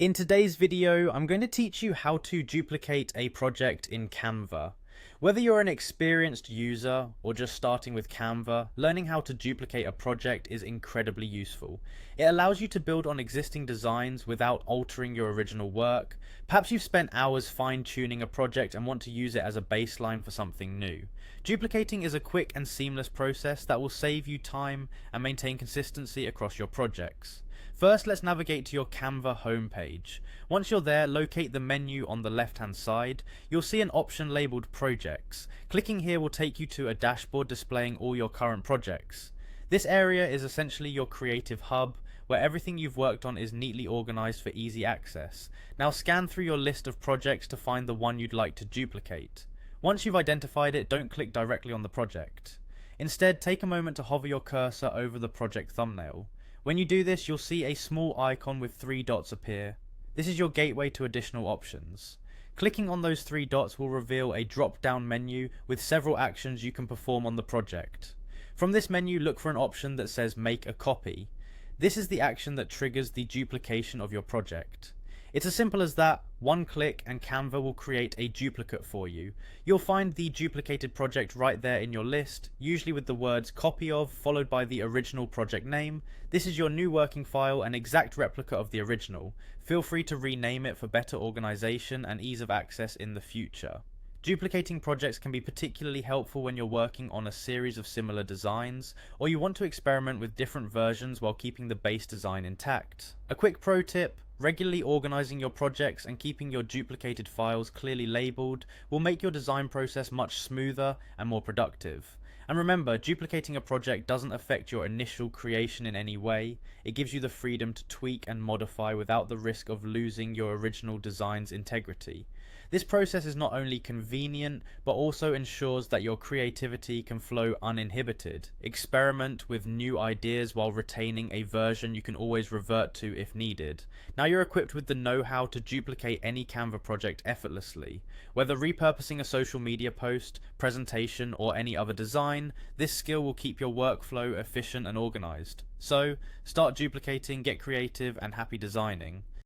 In today's video, I'm going to teach you how to duplicate a project in Canva. Whether you're an experienced user or just starting with Canva, learning how to duplicate a project is incredibly useful. It allows you to build on existing designs without altering your original work. Perhaps you've spent hours fine-tuning a project and want to use it as a baseline for something new. Duplicating is a quick and seamless process that will save you time and maintain consistency across your projects. First, let's navigate to your Canva homepage. Once you're there, locate the menu on the left hand side. You'll see an option labelled Projects. Clicking here will take you to a dashboard displaying all your current projects. This area is essentially your creative hub, where everything you've worked on is neatly organised for easy access. Now scan through your list of projects to find the one you'd like to duplicate. Once you've identified it, don't click directly on the project. Instead, take a moment to hover your cursor over the project thumbnail. When you do this, you'll see a small icon with 3 dots appear. This is your gateway to additional options. Clicking on those 3 dots will reveal a drop-down menu with several actions you can perform on the project. From this menu, look for an option that says Make a Copy. This is the action that triggers the duplication of your project. It's as simple as that. One click and Canva will create a duplicate for you. You'll find the duplicated project right there in your list, usually with the words copy of followed by the original project name. This is your new working file, an exact replica of the original. Feel free to rename it for better organization and ease of access in the future. Duplicating projects can be particularly helpful when you're working on a series of similar designs, or you want to experiment with different versions while keeping the base design intact. A quick pro tip: regularly organizing your projects and keeping your duplicated files clearly labeled will make your design process much smoother and more productive. And remember, duplicating a project doesn't affect your initial creation in any way. It gives you the freedom to tweak and modify without the risk of losing your original design's integrity. This process is not only convenient, but also ensures that your creativity can flow uninhibited. Experiment with new ideas while retaining a version you can always revert to if needed. Now you're equipped with the know-how to duplicate any Canva project effortlessly. Whether repurposing a social media post, presentation, or any other design, this skill will keep your workflow efficient and organized. So, start duplicating, get creative, and happy designing.